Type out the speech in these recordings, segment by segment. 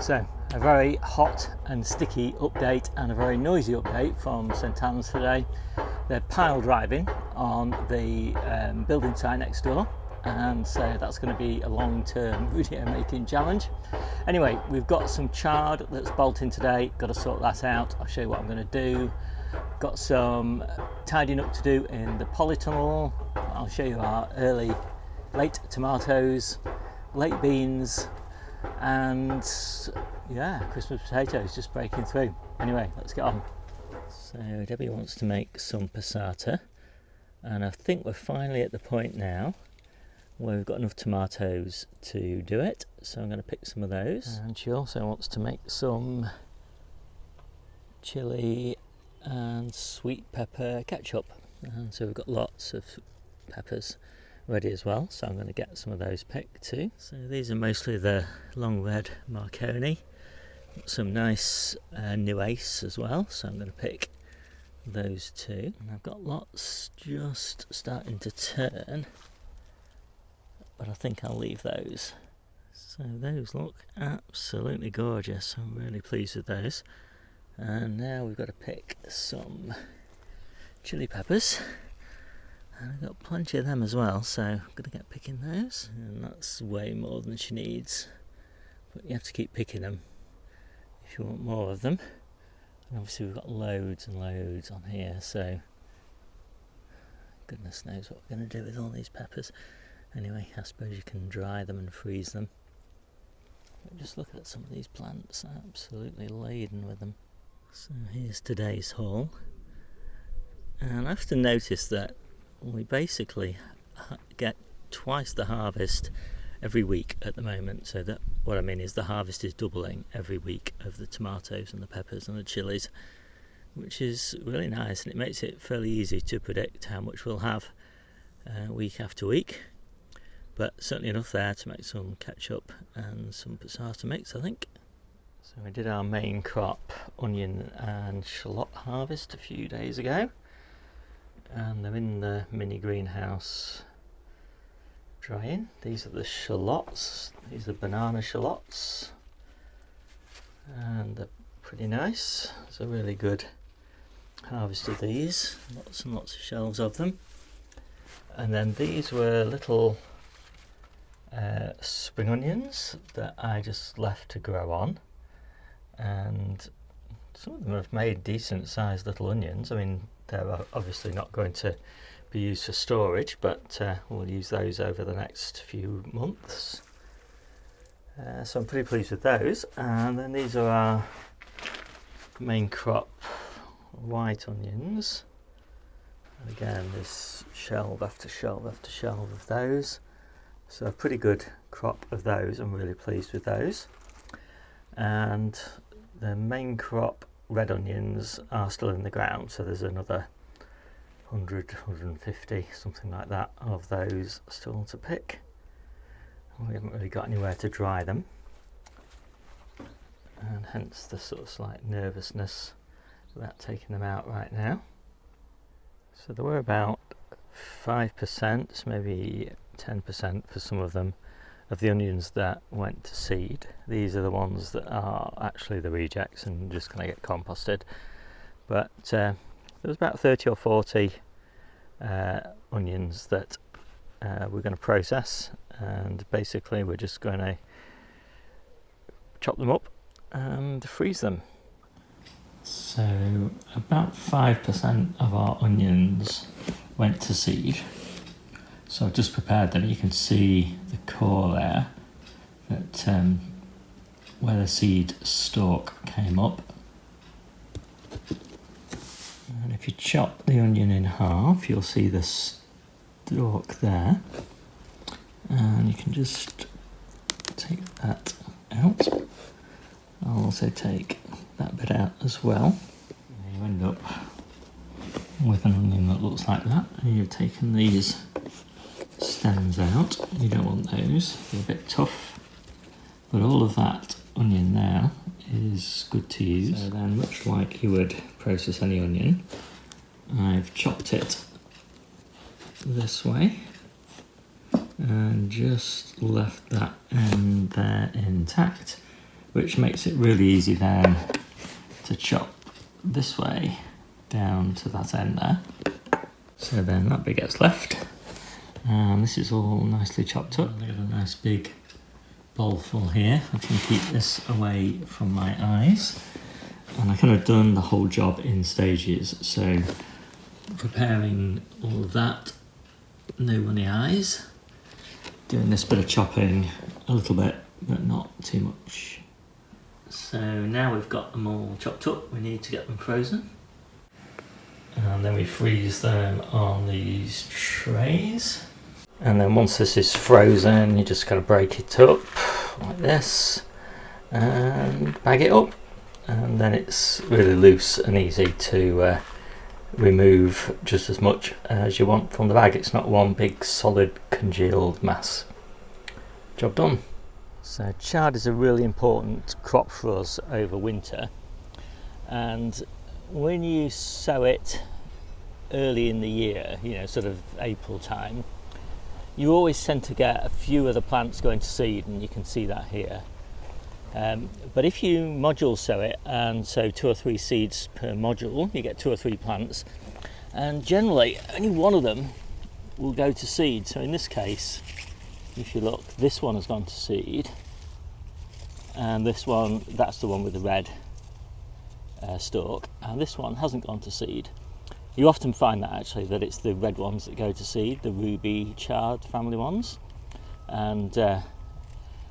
So, a very hot and sticky update and a very noisy update from St Annes today. They're pile driving on the building site next door, and so that's going to be a long-term video making challenge. Anyway, we've got some chard that's bolting today, got to sort that out. I'll show you what I'm going to do. Got some tidying up to do in the polytunnel. I'll show you our late tomatoes, late beans, and yeah, Christmas potatoes just breaking through. Anyway, let's get on. So Debbie wants to make some passata, and I think we're finally at the point now where we've got enough tomatoes to do it, so I'm going to pick some of those. And she also wants to make some chili and sweet pepper ketchup, and so we've got lots of peppers ready as well, so I'm going to get some of those picked too. So these are mostly the long red Marconi, some nice new ace as well, so I'm going to pick those two. And I've got lots just starting to turn, but I think I'll leave those. So those look absolutely gorgeous, I'm really pleased with those. And now we've got to pick some chili peppers, and I've got plenty of them as well, so I'm going to get picking those. And that's way more than she needs, but you have to keep picking them if you want more of them. And obviously we've got loads and loads on here, so goodness knows what we're going to do with all these peppers. Anyway, I suppose you can dry them and freeze them. But just look at some of these plants, absolutely laden with them. So here's today's haul, and I often notice that we basically get twice the harvest every week at the moment. So that what I mean is the harvest is doubling every week of the tomatoes and the peppers and the chilies, which is really nice, and it makes it fairly easy to predict how much we'll have week after week. But certainly enough there to make some ketchup and some passata mix, I think. So we did our main crop, onion and shallot harvest a few days ago, and they're in the mini greenhouse drying. These are the shallots, these are banana shallots, and they're pretty nice. It's a really good harvest of these, lots and lots of shelves of them. And then these were little spring onions that I just left to grow on, and some of them have made decent sized little onions. I mean, they're obviously not going to be used for storage, but we'll use those over the next few months. So I'm pretty pleased with those. And then these are our main crop white onions. And again, there's shelve after shelve after shelve of those. So a pretty good crop of those. I'm really pleased with those. And the main crop red onions are still in the ground, so there's another 100, 150, something like that, of those still to pick. We haven't really got anywhere to dry them, and hence the sort of slight nervousness about taking them out right now. So there were about 5%, maybe 10% for some of them, of the onions that went to seed. These are the ones that are actually the rejects and just going to get composted. But there was about 30 or 40 onions that we're going to process, and basically we're just going to chop them up and freeze them. So about 5% of our onions went to seed. So I've just prepared them. You can see the core there, that where the seed stalk came up. And if you chop the onion in half, you'll see the stalk there. And you can just take that out. I'll also take that bit out as well. And you end up with an onion that looks like that. And you've taken these stems out. You don't want those, they're a bit tough, but all of that onion now is good to use. So then, much like you would process any onion, I've chopped it this way and just left that end there intact, which makes it really easy then to chop this way down to that end there. So then that bit gets left, and this is all nicely chopped up. I've got a nice big bowl full here. I can keep this away from my eyes, and I kind of done the whole job in stages. So preparing all of that, no runny eyes, doing this bit of chopping a little bit but not too much. So now we've got them all chopped up, we need to get them frozen, and then we freeze them on these trays. And then once this is frozen, you just kind of break it up like this and bag it up, and then it's really loose and easy to remove just as much as you want from the bag. It's not one big solid congealed mass. Job done. So chard is a really important crop for us over winter, and when you sow it early in the year, you know, sort of April time, you always tend to get a few of the plants going to seed, and you can see that here. But if you module sow it and sow 2 or 3 seeds per module, you get 2 or 3 plants, and generally only one of them will go to seed. So in this case, if you look, this one has gone to seed, and this one, that's the one with the red stalk, and this one hasn't gone to seed. You often find that actually, that it's the red ones that go to seed, the ruby chard family ones. And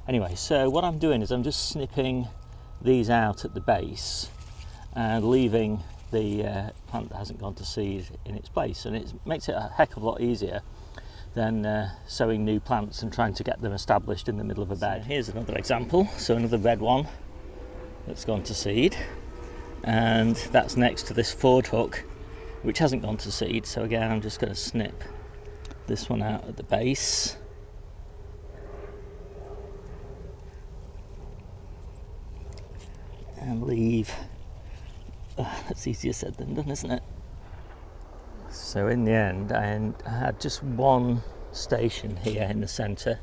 anyway, so what I'm doing is I'm just snipping these out at the base and leaving the plant that hasn't gone to seed in its place, and it makes it a heck of a lot easier than sowing new plants and trying to get them established in the middle of a bed. So here's another example, so another red one that's gone to seed, and that's next to this forward hook which hasn't gone to seed. So again, I'm just going to snip this one out at the base, and leave, that's easier said than done, isn't it? So in the end, I had just one station here in the centre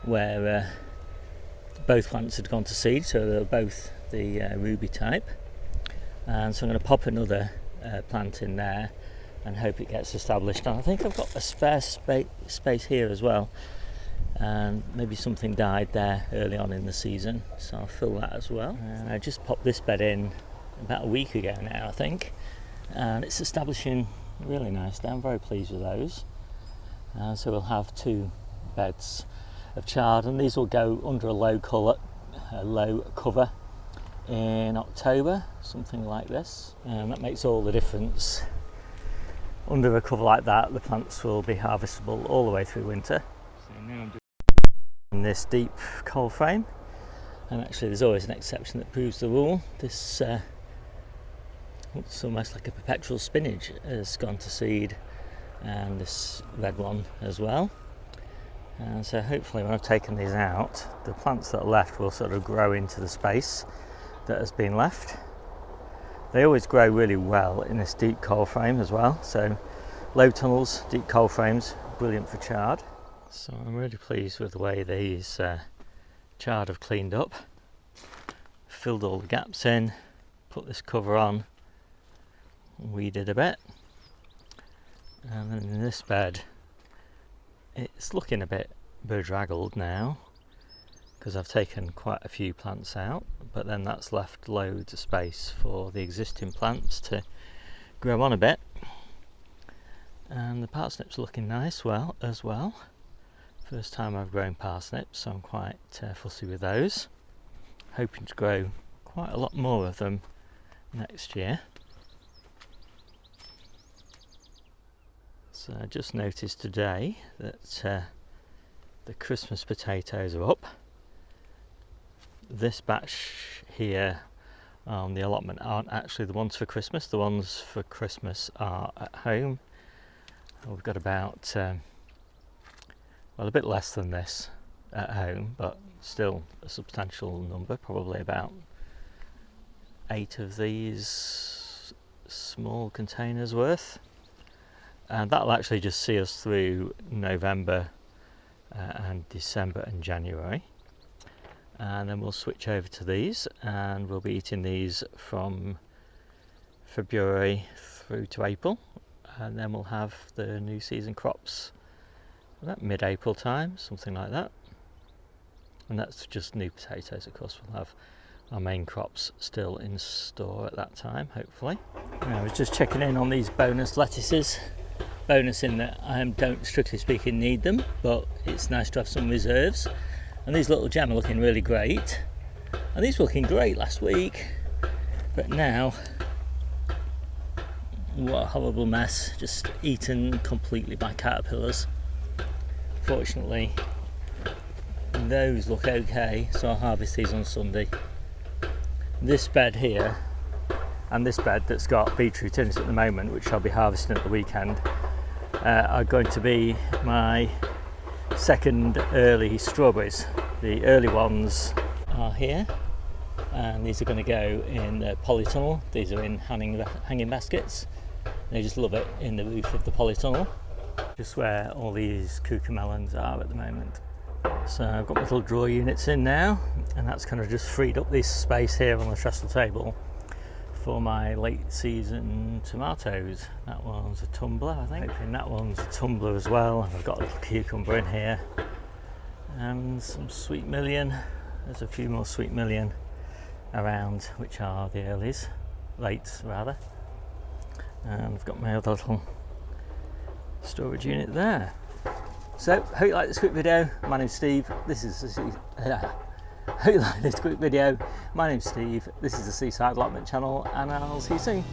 where both plants had gone to seed, so they were both the ruby type, and so I'm going to pop another plant in there and hope it gets established. And I think I've got a spare space here as well, and maybe something died there early on in the season, so I'll fill that as well. And I just popped this bed in about a week ago now, I think, and it's establishing really nicely. I'm very pleased with those. So we'll have 2 beds of chard, and these will go under a low cover in October, something like this, and that makes all the difference. Under a cover like that, the plants will be harvestable all the way through winter. So now I'm in this deep cold frame, and actually there's always an exception that proves the rule. This looks almost like a perpetual spinach has gone to seed, and this red one as well. And so hopefully when I've taken these out, the plants that are left will sort of grow into the space that has been left. They always grow really well in this deep cold frame as well, so low tunnels, deep cold frames, brilliant for chard. So I'm really pleased with the way these chard have cleaned up, filled all the gaps in, put this cover on, weeded a bit, and then in this bed it's looking a bit bedraggled now because I've taken quite a few plants out, but then that's left loads of space for the existing plants to grow on a bit. And the parsnips are looking nice as well. First time I've grown parsnips, so I'm quite fussy with those. Hoping to grow quite a lot more of them next year. So I just noticed today that the Christmas potatoes are up. This batch here on the allotment aren't actually the ones for Christmas. The ones for Christmas are at home. We've got about, well, a bit less than this at home, but still a substantial number, probably about 8 of these small containers worth. And that'll actually just see us through November and December and January. and then we'll switch over to these, and we'll be eating these from February through to April, and then we'll have the new season crops about mid-April time, something like that. And that's just new potatoes. Of course, we'll have our main crops still in store at that time, hopefully. And I was just checking in on these bonus lettuces. Bonus in that I don't, strictly speaking, need them, but it's nice to have some reserves. And these little gem are looking really great. And these were looking great last week, but now, what a horrible mess, just eaten completely by caterpillars. Fortunately, those look okay, so I'll harvest these on Sunday. This bed here and this bed that's got beetroot in it at the moment, which I'll be harvesting at the weekend, are going to be my second early strawberries. The early ones are here, and these are going to go in the polytunnel. These are in hanging baskets. They just love it in the roof of the polytunnel, just where all these cucamelons are at the moment. So I've got my little drawer units in now, and that's kind of just freed up this space here on the trestle table for my late season tomatoes. That one's a tumbler, I think, and that one's a tumbler as well. And I've got a little cucumber in here and some sweet million. There's a few more sweet million around, which are the earlies, lates rather. And I've got my other little storage unit there. So, hope you like this quick video. My name's Steve. Hope you like this quick video. My name's Steve. This is the Seaside Allotment channel, and I'll see you soon.